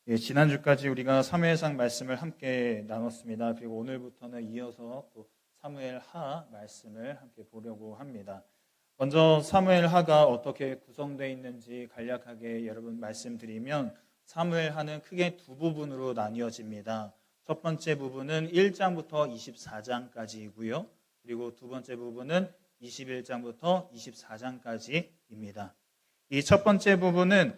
지난주까지 우리가 사무엘상 말씀을 함께 나눴습니다. 그리고 오늘부터는 이어서 또 사무엘하 말씀을 함께 보려고 합니다. 먼저 사무엘하가 어떻게 구성되어 있는지 간략하게 여러분 말씀드리면, 사무엘하는 크게 두 부분으로 나뉘어집니다. 첫 번째 부분은 1장부터 24장까지이고요. 그리고 두 번째 부분은 21장부터 24장까지입니다. 이 첫 번째 부분은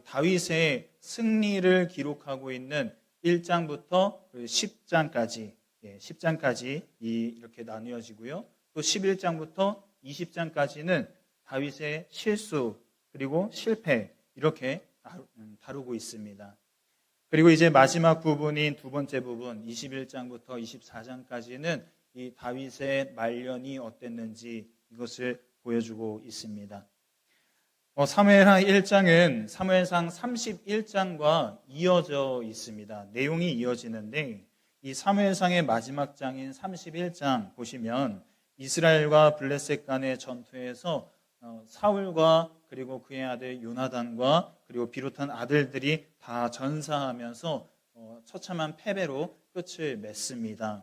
다윗의 승리를 기록하고 있는 1장부터 10장까지 이렇게 나뉘어지고요. 또 11장부터 20장까지는 다윗의 실수 그리고 실패 이렇게 다루고 있습니다. 그리고 이제 마지막 부분인 두 번째 부분 21장부터 24장까지는 이 다윗의 말년이 어땠는지 이것을 보여주고 있습니다. 사무엘하 1장은 사무엘상 31장과 이어져 있습니다. 내용이 이어지는데, 이 사무엘상의 마지막 장인 31장 보시면 이스라엘과 블레셋 간의 전투에서 사울과 그리고 그의 아들 요나단과 그리고 비롯한 아들들이 다 전사하면서 처참한 패배로 끝을 맺습니다.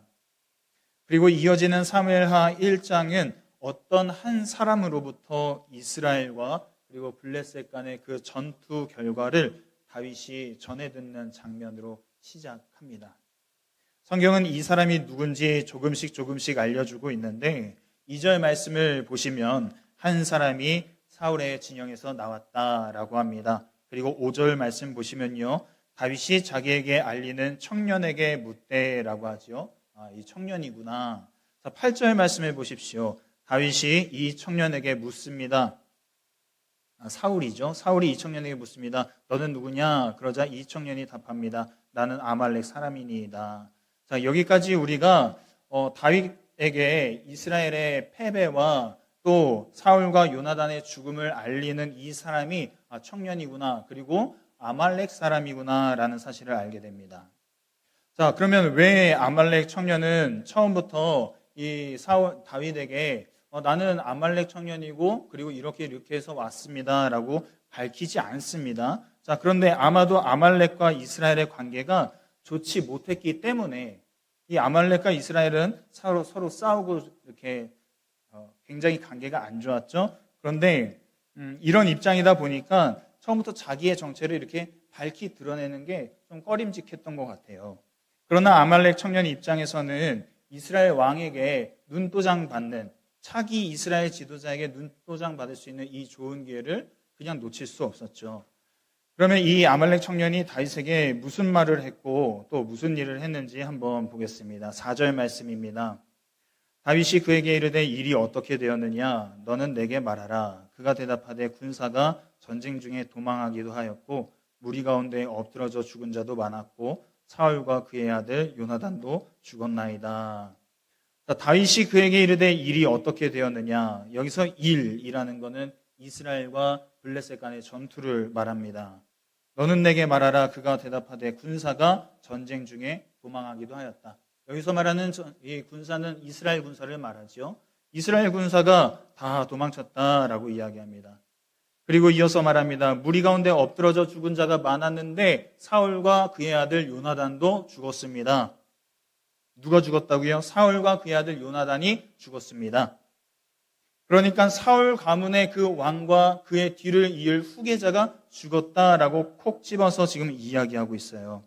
그리고 이어지는 사무엘하 1장은 어떤 한 사람으로부터 이스라엘과 그리고 블레셋 간의 그 전투 결과를 다윗이 전해 듣는 장면으로 시작합니다. 성경은 이 사람이 누군지 조금씩 알려주고 있는데, 2절 말씀을 보시면 한 사람이 사울의 진영에서 나왔다라고 합니다. 그리고 5절 말씀 보시면요, 다윗이 자기에게 알리는 청년에게 묻되라고 하죠. 이 청년이구나. 8절 말씀을 보십시오. 다윗이 이 청년에게 묻습니다. 사울이죠. 사울이 이 청년에게 묻습니다. 너는 누구냐? 그러자 이 청년이 답합니다. 나는 아말렉 사람이니이다. 자, 여기까지 우리가 다윗에게 이스라엘의 패배와 또 사울과 요나단의 죽음을 알리는 이 사람이 청년이구나, 그리고 아말렉 사람이구나라는 사실을 알게 됩니다. 자, 그러면 왜 아말렉 청년은 처음부터 이 다윗에게 나는 아말렉 청년이고 그리고 이렇게 해서 왔습니다라고 밝히지 않습니다. 자, 그런데 아마도 아말렉과 이스라엘의 관계가 좋지 못했기 때문에, 이 아말렉과 이스라엘은 서로 싸우고 이렇게 굉장히 관계가 안 좋았죠. 그런데 이런 입장이다 보니까 처음부터 자기의 정체를 이렇게 밝히 드러내는 게 좀 꺼림직했던 것 같아요. 그러나 아말렉 청년 입장에서는 이스라엘 왕에게 눈도장 받는, 차기 이스라엘 지도자에게 눈도장 받을 수 있는 이 좋은 기회를 그냥 놓칠 수 없었죠. 그러면 이 아말렉 청년이 다윗에게 무슨 말을 했고 또 무슨 일을 했는지 한번 보겠습니다. 4절 말씀입니다. 다윗이 그에게 이르되 일이 어떻게 되었느냐? 너는 내게 말하라. 그가 대답하되 군사가 전쟁 중에 도망하기도 하였고 무리 가운데 엎드러져 죽은 자도 많았고 사울과 그의 아들 요나단도 죽었나이다. 다윗이 그에게 이르되 일이 어떻게 되었느냐? 여기서 일이라는 것은 이스라엘과 블레셋 간의 전투를 말합니다. 너는 내게 말하라. 그가 대답하되 군사가 전쟁 중에 도망하기도 하였다. 여기서 말하는 이 군사는 이스라엘 군사를 말하죠. 이스라엘 군사가 다 도망쳤다라고 이야기합니다. 그리고 이어서 말합니다. 무리 가운데 엎드러져 죽은 자가 많았는데 사울과 그의 아들 요나단도 죽었습니다. 누가 죽었다고요? 사울과 그의 아들 요나단이 죽었습니다. 그러니까 사울 가문의 그 왕과 그의 뒤를 이을 후계자가 죽었다라고 콕 집어서 지금 이야기하고 있어요.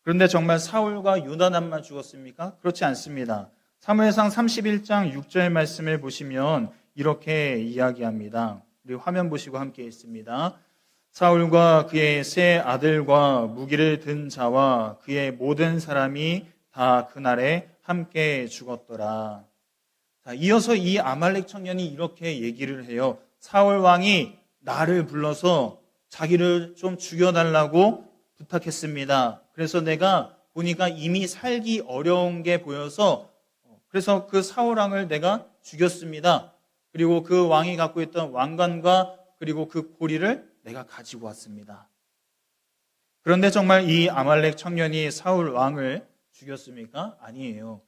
그런데 정말 사울과 요나단만 죽었습니까? 그렇지 않습니다. 사무엘상 31장 6절 말씀을 보시면 이렇게 이야기합니다. 우리 화면 보시고 함께 읽습니다. 사울과 그의 세 아들과 무기를 든 자와 그의 모든 사람이 다 그날에 함께 죽었더라. 자, 이어서 이 아말렉 청년이 이렇게 얘기를 해요. 사울 왕이 나를 불러서 자기를 좀 죽여달라고 부탁했습니다. 그래서 내가 보니까 이미 살기 어려운 게 보여서 그래서 그 사울 왕을 내가 죽였습니다. 그리고 그 왕이 갖고 있던 왕관과 그리고 그 고리를 내가 가지고 왔습니다. 그런데 정말 이 아말렉 청년이 사울 왕을 죽였습니까? 아니에요.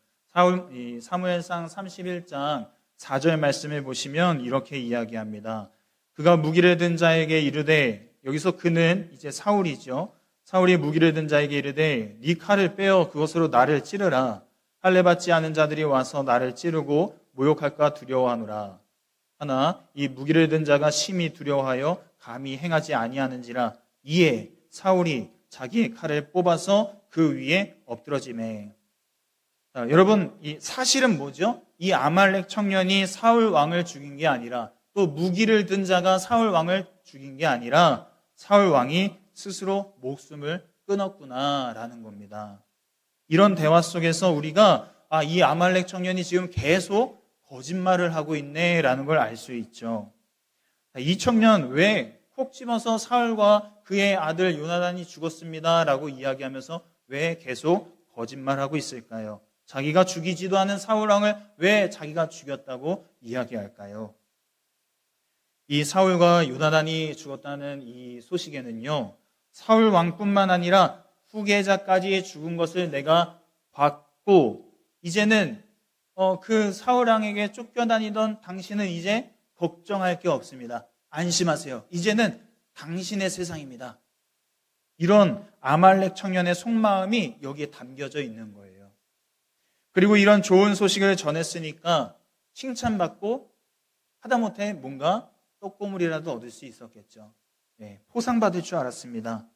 사무엘상 31장 4절 말씀을 보시면 이렇게 이야기합니다. 그가 무기를 든 자에게 이르되, 여기서 그는 이제 사울이죠. 사울이 무기를 든 자에게 이르되 네 칼을 빼어 그것으로 나를 찌르라. 할례 받지 않은 자들이 와서 나를 찌르고 모욕할까 두려워하노라. 하나 이 무기를 든 자가 심히 두려워하여 감히 행하지 아니하는지라. 이에 사울이 자기의 칼을 뽑아서 그 위에 엎드러지매. 여러분, 이 사실은 뭐죠? 이 아말렉 청년이 사울 왕을 죽인 게 아니라, 또 무기를 든 자가 사울 왕을 죽인 게 아니라 사울 왕이 스스로 목숨을 끊었구나라는 겁니다. 이런 대화 속에서 우리가 이 아말렉 청년이 지금 계속 거짓말을 하고 있네라는 걸 알 수 있죠. 이 청년 왜 콕 집어서 사울과 그의 아들 요나단이 죽었습니다라고 이야기하면서 왜 계속 거짓말하고 있을까요? 자기가 죽이지도 않은 사울 왕을 왜 자기가 죽였다고 이야기할까요? 이 사울과 요나단이 죽었다는 이 소식에는요, 사울 왕뿐만 아니라 후계자까지 죽은 것을 내가 봤고, 이제는 그 사울 왕에게 쫓겨다니던 당신은 이제 걱정할 게 없습니다. 안심하세요. 이제는 당신의 세상입니다. 이런 아말렉 청년의 속마음이 여기에 담겨져 있는 거예요. 그리고 이런 좋은 소식을 전했으니까 칭찬받고 하다못해 뭔가 떡고물이라도 얻을 수 있었겠죠. 포상받을 줄 알았습니다.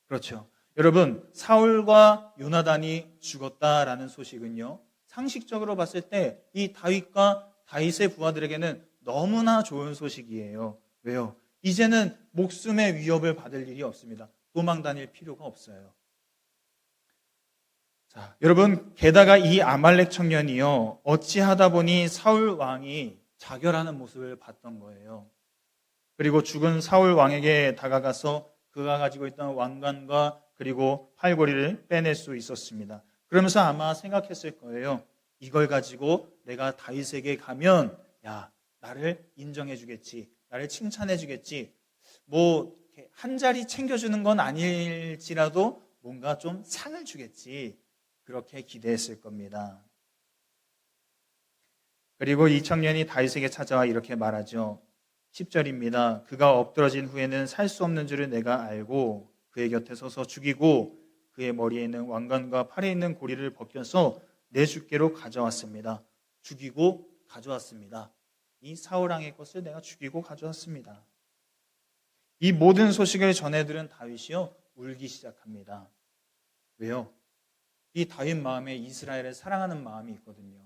그렇죠. 여러분, 사울과 요나단이 죽었다라는 소식은요, 상식적으로 봤을 때 이 다윗과 다윗의 부하들에게는 너무나 좋은 소식이에요. 왜요? 이제는 목숨의 위협을 받을 일이 없습니다. 도망 다닐 필요가 없어요. 자, 여러분, 게다가 이 아말렉 청년이요, 어찌하다 보니 사울 왕이 자결하는 모습을 봤던 거예요. 그리고 죽은 사울 왕에게 다가가서 그가 가지고 있던 왕관과 그리고 팔걸이를 빼낼 수 있었습니다. 그러면서 아마 생각했을 거예요. 이걸 가지고 내가 다윗에게 가면 나를 인정해 주겠지, 나를 칭찬해 주겠지, 뭐 한 자리 챙겨주는 건 아닐지라도 뭔가 좀 상을 주겠지, 그렇게 기대했을 겁니다. 그리고 이 청년이 다윗에게 찾아와 이렇게 말하죠. 10절입니다. 그가 엎드러진 후에는 살 수 없는 줄을 내가 알고 그의 곁에 서서 죽이고 그의 머리에 있는 왕관과 팔에 있는 고리를 벗겨서 내 주께로 가져왔습니다. 죽이고 가져왔습니다. 이 사울왕의 것을 내가 죽이고 가져왔습니다. 이 모든 소식을 전해 들은 다윗이요, 울기 시작합니다. 왜요? 이 다윗 마음에 이스라엘을 사랑하는 마음이 있거든요.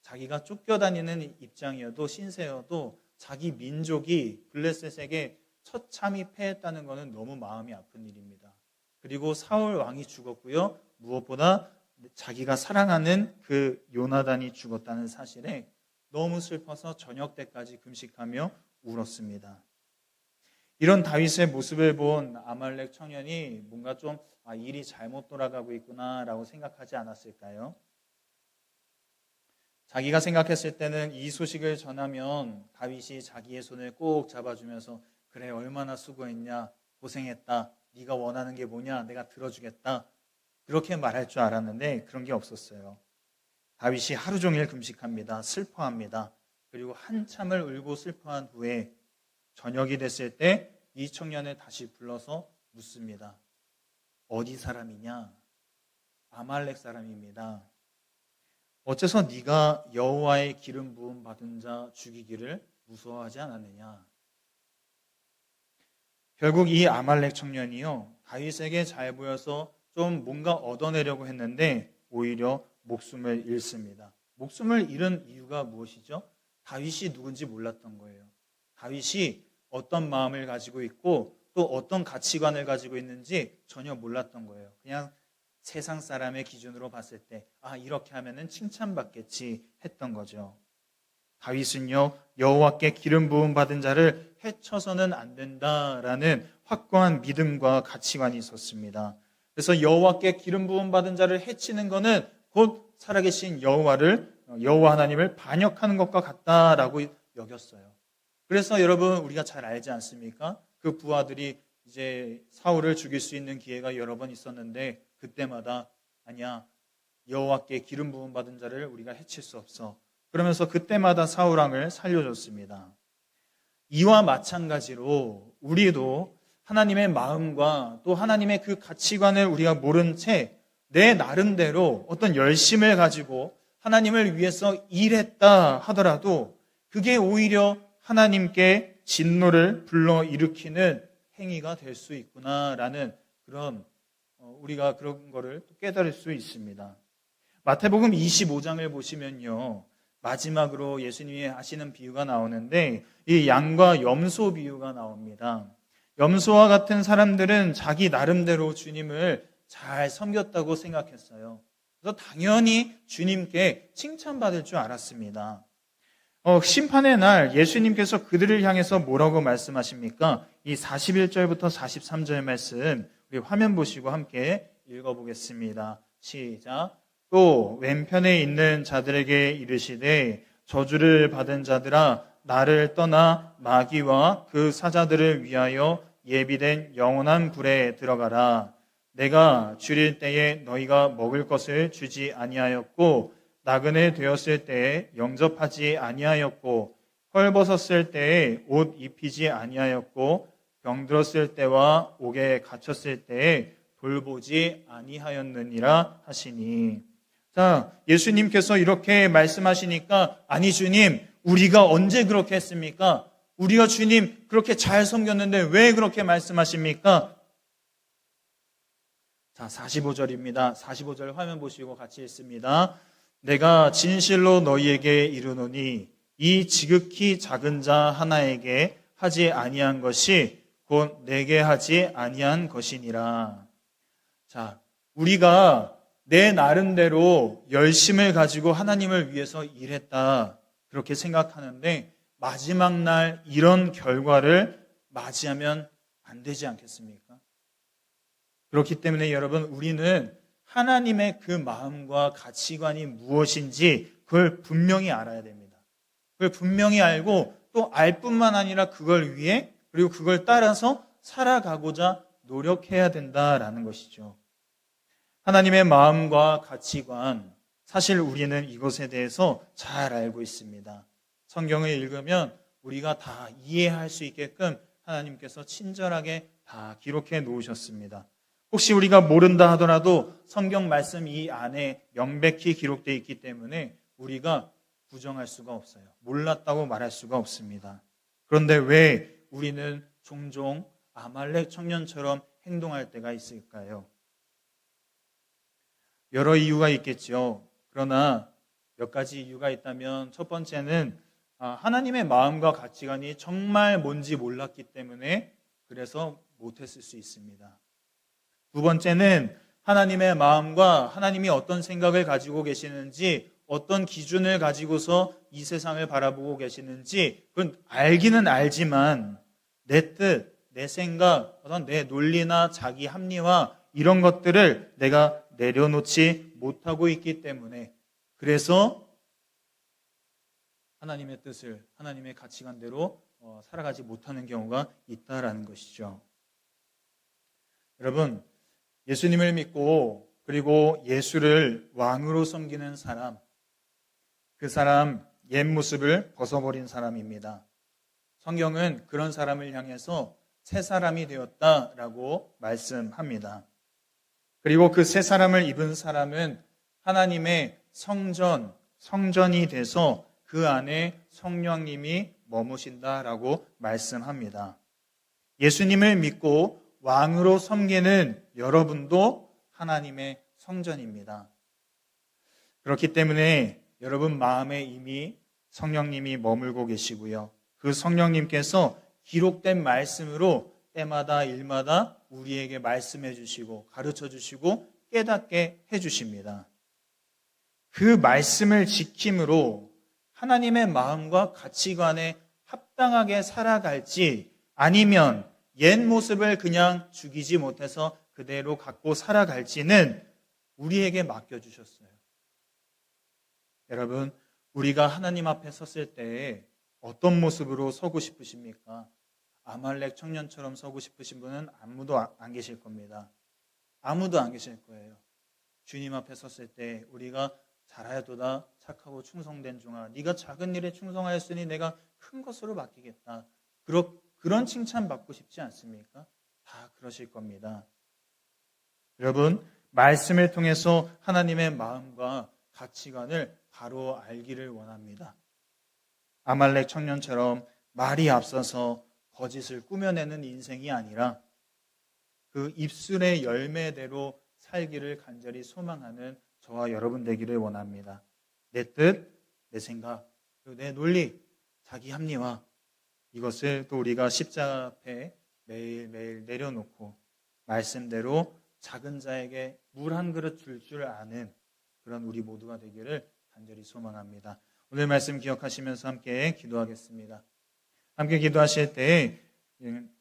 자기가 쫓겨다니는 입장이어도 신세여도 자기 민족이 블레셋에게 처참히 패했다는 것은 너무 마음이 아픈 일입니다. 그리고 사울 왕이 죽었고요, 무엇보다 자기가 사랑하는 그 요나단이 죽었다는 사실에 너무 슬퍼서 저녁 때까지 금식하며 울었습니다. 이런 다윗의 모습을 본 아말렉 청년이 뭔가 좀 일이 잘못 돌아가고 있구나라고 생각하지 않았을까요? 자기가 생각했을 때는 이 소식을 전하면 다윗이 자기의 손을 꼭 잡아주면서 그래, 얼마나 수고했냐, 고생했다, 네가 원하는 게 뭐냐, 내가 들어주겠다, 그렇게 말할 줄 알았는데 그런 게 없었어요. 다윗이 하루 종일 금식합니다. 슬퍼합니다. 그리고 한참을 울고 슬퍼한 후에 저녁이 됐을 때 이 청년을 다시 불러서 묻습니다. 어디 사람이냐? 아말렉 사람입니다. 어째서 네가 여호와의 기름 부음 받은 자 죽이기를 무서워하지 않았느냐? 결국 이 아말렉 청년이요, 다윗에게 잘 보여서 좀 뭔가 얻어내려고 했는데 오히려 목숨을 잃습니다. 목숨을 잃은 이유가 무엇이죠? 다윗이 누군지 몰랐던 거예요. 다윗이 어떤 마음을 가지고 있고 또 어떤 가치관을 가지고 있는지 전혀 몰랐던 거예요. 그냥 세상 사람의 기준으로 봤을 때 이렇게 하면은 칭찬받겠지 했던 거죠. 다윗은요, 여호와께 기름 부음 받은 자를 해쳐서는 안 된다라는 확고한 믿음과 가치관이 있었습니다. 그래서 여호와께 기름 부음 받은 자를 해치는 것은 곧 살아계신 여호와 하나님을 반역하는 것과 같다라고 여겼어요. 그래서 여러분, 우리가 잘 알지 않습니까? 그 부하들이 이제 사울을 죽일 수 있는 기회가 여러 번 있었는데 그때마다 아니야, 여호와께 기름 부음 받은 자를 우리가 해칠 수 없어, 그러면서 그때마다 사울 왕을 살려줬습니다. 이와 마찬가지로 우리도 하나님의 마음과 또 하나님의 그 가치관을 우리가 모른 채 내 나름대로 어떤 열심을 가지고 하나님을 위해서 일했다 하더라도 그게 오히려 하나님께 진노를 불러일으키는 행위가 될 수 있구나라는 그런 우리가 그런 거를 깨달을 수 있습니다. 마태복음 25장을 보시면요, 마지막으로 예수님이 하시는 비유가 나오는데 이 양과 염소 비유가 나옵니다. 염소와 같은 사람들은 자기 나름대로 주님을 잘 섬겼다고 생각했어요. 그래서 당연히 주님께 칭찬받을 줄 알았습니다. 심판의 날 예수님께서 그들을 향해서 뭐라고 말씀하십니까? 이 41절부터 43절 말씀 우리 화면 보시고 함께 읽어보겠습니다. 시작. 또 왼편에 있는 자들에게 이르시되 저주를 받은 자들아 나를 떠나 마귀와 그 사자들을 위하여 예비된 영원한 불에 들어가라. 내가 줄일 때에 너희가 먹을 것을 주지 아니하였고 나그네 되었을 때에 영접하지 아니하였고 헐벗었을 때에 옷 입히지 아니하였고 병들었을 때와 옥에 갇혔을 때에 돌보지 아니하였느니라 하시니. 자, 예수님께서 이렇게 말씀하시니까 아니 주님 우리가 언제 그렇게 했습니까? 우리가 주님 그렇게 잘 섬겼는데 왜 그렇게 말씀하십니까? 자, 45절입니다. 45절 화면 보시고 같이 읽습니다. 내가 진실로 너희에게 이르노니 이 지극히 작은 자 하나에게 하지 아니한 것이 곧 내게 하지 아니한 것이니라. 자, 우리가 내 나름대로 열심을 가지고 하나님을 위해서 일했다 그렇게 생각하는데 마지막 날 이런 결과를 맞이하면 안 되지 않겠습니까? 그렇기 때문에 여러분 우리는 하나님의 그 마음과 가치관이 무엇인지 그걸 분명히 알아야 됩니다. 그걸 분명히 알고 또 알 뿐만 아니라 그걸 위해 그리고 그걸 따라서 살아가고자 노력해야 된다라는 것이죠. 하나님의 마음과 가치관, 사실 우리는 이것에 대해서 잘 알고 있습니다. 성경을 읽으면 우리가 다 이해할 수 있게끔 하나님께서 친절하게 다 기록해 놓으셨습니다. 혹시 우리가 모른다 하더라도 성경 말씀 이 안에 명백히 기록되어 있기 때문에 우리가 부정할 수가 없어요. 몰랐다고 말할 수가 없습니다. 그런데 왜 우리는 종종 아말렉 청년처럼 행동할 때가 있을까요? 여러 이유가 있겠죠. 그러나 몇 가지 이유가 있다면 첫 번째는 하나님의 마음과 가치관이 정말 뭔지 몰랐기 때문에 그래서 못했을 수 있습니다. 두 번째는 하나님의 마음과 하나님이 어떤 생각을 가지고 계시는지 어떤 기준을 가지고서 이 세상을 바라보고 계시는지 그건 알기는 알지만 내 뜻, 내 생각, 어떤 내 논리나 자기 합리화 이런 것들을 내가 내려놓지 못하고 있기 때문에 그래서 하나님의 뜻을 하나님의 가치관대로 살아가지 못하는 경우가 있다라는 것이죠. 여러분 예수님을 믿고 그리고 예수를 왕으로 섬기는 사람, 그 사람 옛 모습을 벗어버린 사람입니다. 성경은 그런 사람을 향해서 새 사람이 되었다라고 말씀합니다. 그리고 그 새 사람을 입은 사람은 하나님의 성전이 돼서 그 안에 성령님이 머무신다라고 말씀합니다. 예수님을 믿고 왕으로 섬기는 여러분도 하나님의 성전입니다. 그렇기 때문에 여러분 마음에 이미 성령님이 머물고 계시고요. 그 성령님께서 기록된 말씀으로 때마다 일마다 우리에게 말씀해 주시고 가르쳐 주시고 깨닫게 해 주십니다. 그 말씀을 지킴으로 하나님의 마음과 가치관에 합당하게 살아갈지 아니면 옛 모습을 그냥 죽이지 못해서 그대로 갖고 살아갈지는 우리에게 맡겨주셨어요. 여러분, 우리가 하나님 앞에 섰을 때 어떤 모습으로 서고 싶으십니까? 아말렉 청년처럼 서고 싶으신 분은 아무도 안 계실 겁니다. 아무도 안 계실 거예요. 주님 앞에 섰을 때 우리가 잘하여도다 착하고 충성된 종아, 네가 작은 일에 충성하였으니 내가 큰 것으로 맡기겠다. 그런 칭찬 받고 싶지 않습니까? 다 그러실 겁니다. 여러분, 말씀을 통해서 하나님의 마음과 가치관을 바로 알기를 원합니다. 아말렉 청년처럼 말이 앞서서 거짓을 꾸며내는 인생이 아니라 그 입술의 열매대로 살기를 간절히 소망하는 저와 여러분 되기를 원합니다. 내 뜻, 내 생각, 그리고 내 논리, 자기 합리화, 이것을 또 우리가 십자가 앞에 매일매일 내려놓고 말씀대로 작은 자에게 물 한 그릇 줄 아는 그런 우리 모두가 되기를 간절히 소망합니다. 오늘 말씀 기억하시면서 함께 기도하겠습니다. 함께 기도하실 때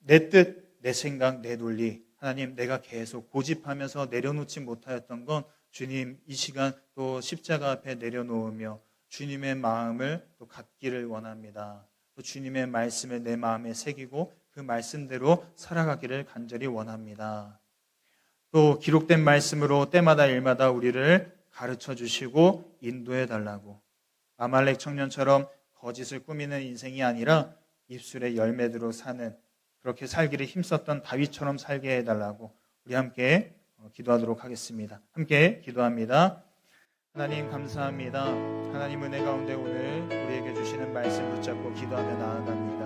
내 뜻, 내 생각, 내 논리, 하나님, 내가 계속 고집하면서 내려놓지 못하였던 건 주님 이 시간 또 십자가 앞에 내려놓으며 주님의 마음을 또 갖기를 원합니다. 또 주님의 말씀을 내 마음에 새기고 그 말씀대로 살아가기를 간절히 원합니다. 또 기록된 말씀으로 때마다 일마다 우리를 가르쳐 주시고 인도해 달라고, 아말렉 청년처럼 거짓을 꾸미는 인생이 아니라 입술의 열매대로 사는, 그렇게 살기를 힘썼던 다윗처럼 살게 해달라고 우리 함께 기도하도록 하겠습니다. 함께 기도합니다. 하나님 감사합니다. 하나님 은혜 가운데 오늘 우리에게 주시는 말씀 붙잡고 기도하며 나아갑니다.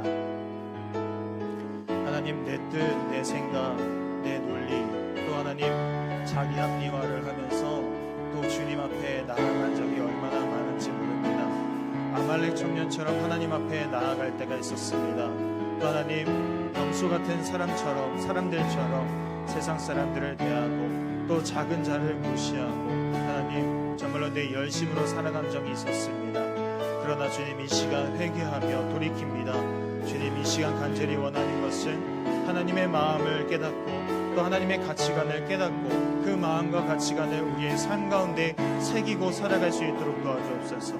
하나님, 내 뜻, 내 생각, 내 논리, 또 하나님 자기 합리화를 하면서 또 주님 앞에 나아간 적이 얼마나 많은지 모릅니다. 아말렉 청년처럼 하나님 앞에 나아갈 때가 있었습니다. 또 하나님, 병수 같은 사람들처럼 세상 사람들을 대하고 또 작은 자를 무시하고 하나님 정말로 내 열심으로 살아간 적이 있었습니다. 그러나 주님 이 시간 회개하며 돌이킵니다. 주님 이 시간 간절히 원하는 것은 하나님의 마음을 깨닫고 또 하나님의 가치관을 깨닫고 그 마음과 가치관을 우리의 삶 가운데 새기고 살아갈 수 있도록 도와주옵소서.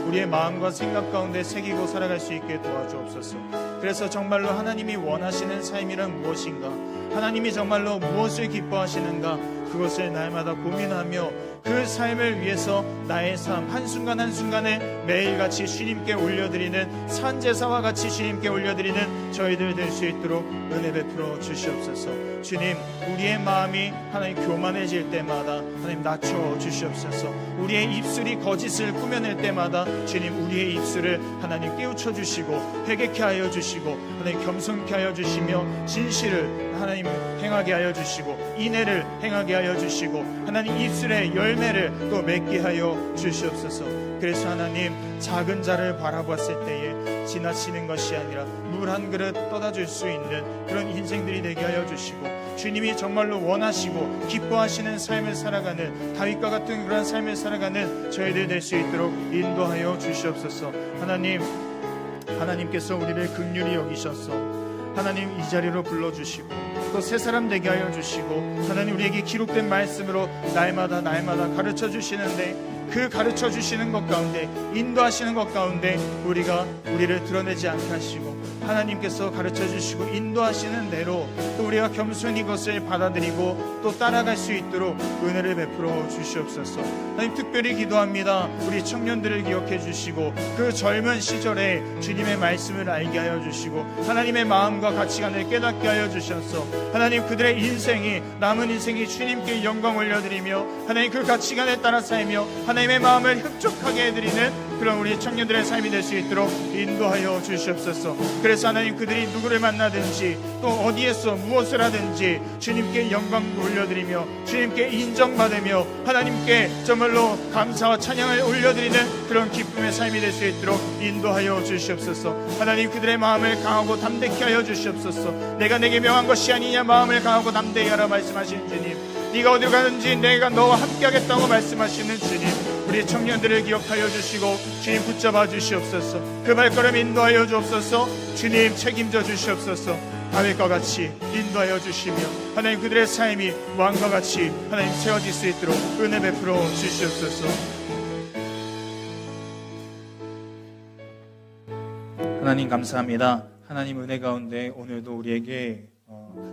우리의 마음과 생각 가운데 새기고 살아갈 수 있게 도와주옵소서. 그래서 정말로 하나님이 원하시는 삶이란 무엇인가, 하나님이 정말로 무엇을 기뻐하시는가, 그것을 날마다 고민하며 그 삶을 위해서 나의 삶 한순간 한순간에 매일같이 주님께 올려드리는 산제사와 같이 주님께 올려드리는 저희들 될 수 있도록 은혜 베풀어 주시옵소서. 주님, 우리의 마음이 하나님 교만해질 때마다 하나님 낮춰 주시옵소서. 우리의 입술이 거짓을 꾸며낼 때마다 주님 우리의 입술을 하나님 깨우쳐 주시고 회개케 하여 주시고 하나님 겸손케 하여 주시며 진실을 하나님 행하게 하여 주시고 인애를 행하게 하여 주시고 하나님 입술의 열매를 또 맺게 하여 주시옵소서. 그래서 하나님 작은 자를 바라봤을 때에 지나치는 것이 아니라 물 한 그릇 떠다 줄 수 있는 그런 인생들이 되게 하여 주시고 주님이 정말로 원하시고 기뻐하시는 삶을 살아가는 다윗과 같은 그런 삶을 살아가는 저희들 될 수 있도록 인도하여 주시옵소서. 하나님께서 우리를 긍휼히 여기셔서 하나님 이 자리로 불러주시고 또 새 사람 되게 하여 주시고 하나님 우리에게 기록된 말씀으로 날마다 가르쳐 주시는데 그 가르쳐 주시는 것 가운데 인도하시는 것 가운데 우리를 드러내지 않게 하시고 하나님께서 가르쳐 주시고 인도하시는 대로 또 우리가 겸손히 그것을 받아들이고 또 따라갈 수 있도록 은혜를 베풀어 주시옵소서. 하나님 특별히 기도합니다. 우리 청년들을 기억해 주시고 그 젊은 시절에 주님의 말씀을 알게 하여 주시고 하나님의 마음과 가치관을 깨닫게 하여 주셔서 하나님 그들의 남은 인생이 주님께 영광 올려드리며 하나님 그 가치관에 따라 살며 하나님의 마음을 흡족하게 해드리는 그런 우리 청년들의 삶이 될 수 있도록 인도하여 주시옵소서. 그래서 하나님 그들이 누구를 만나든지 또 어디에서 무엇을 하든지 주님께 영광 올려드리며 주님께 인정받으며 하나님께 정말로 감사와 찬양을 올려드리는 그런 기쁨의 삶이 될 수 있도록 인도하여 주시옵소서. 하나님 그들의 마음을 강하고 담대케 하여 주시옵소서. 내가 내게 명한 것이 아니냐 마음을 강하고 담대히 하라 말씀하신 주님, 네가 어디로 가든지 내가 너와 함께 하겠다고 말씀하시는 주님, 우리 청년들을 기억하여 주시고 주님 붙잡아 주시옵소서. 그 발걸음 인도하여 주옵소서. 주님 책임져 주시옵소서. 다윗과 같이 인도하여 주시며 하나님 그들의 삶이 왕과 같이 하나님 세워질 수 있도록 은혜 베풀어 주시옵소서. 하나님 감사합니다. 하나님 은혜 가운데 오늘도 우리에게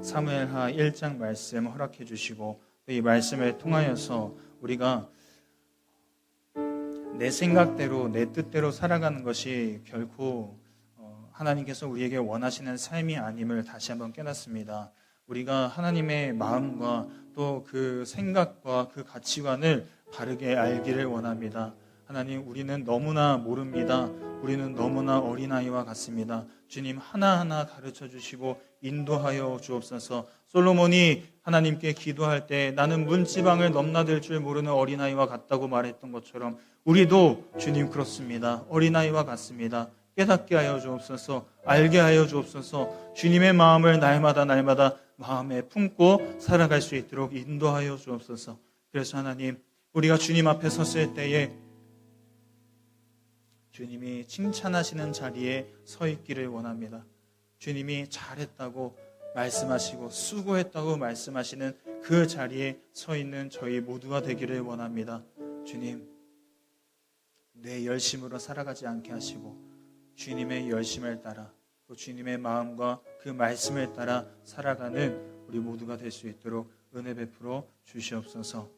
사무엘하 1장 말씀 허락해 주시고 이 말씀을 통하여서 우리가 내 생각대로 내 뜻대로 살아가는 것이 결코 하나님께서 우리에게 원하시는 삶이 아님을 다시 한번 깨닫습니다. 우리가 하나님의 마음과 또 그 생각과 그 가치관을 바르게 알기를 원합니다. 하나님, 우리는 너무나 모릅니다. 우리는 너무나 어린아이와 같습니다. 주님, 하나하나 가르쳐 주시고 인도하여 주옵소서. 솔로몬이 하나님께 기도할 때 나는 문지방을 넘나들 줄 모르는 어린아이와 같다고 말했던 것처럼 우리도 주님 그렇습니다. 어린아이와 같습니다. 깨닫게 하여 주옵소서. 알게 하여 주옵소서. 주님의 마음을 날마다 마음에 품고 살아갈 수 있도록 인도하여 주옵소서. 그래서 하나님, 우리가 주님 앞에 섰을 때에 주님이 칭찬하시는 자리에 서 있기를 원합니다. 주님이 잘했다고 말씀하시고 수고했다고 말씀하시는 그 자리에 서 있는 저희 모두가 되기를 원합니다. 주님, 내 열심으로 살아가지 않게 하시고 주님의 열심을 따라 또 주님의 마음과 그 말씀을 따라 살아가는 우리 모두가 될 수 있도록 은혜 베풀어 주시옵소서.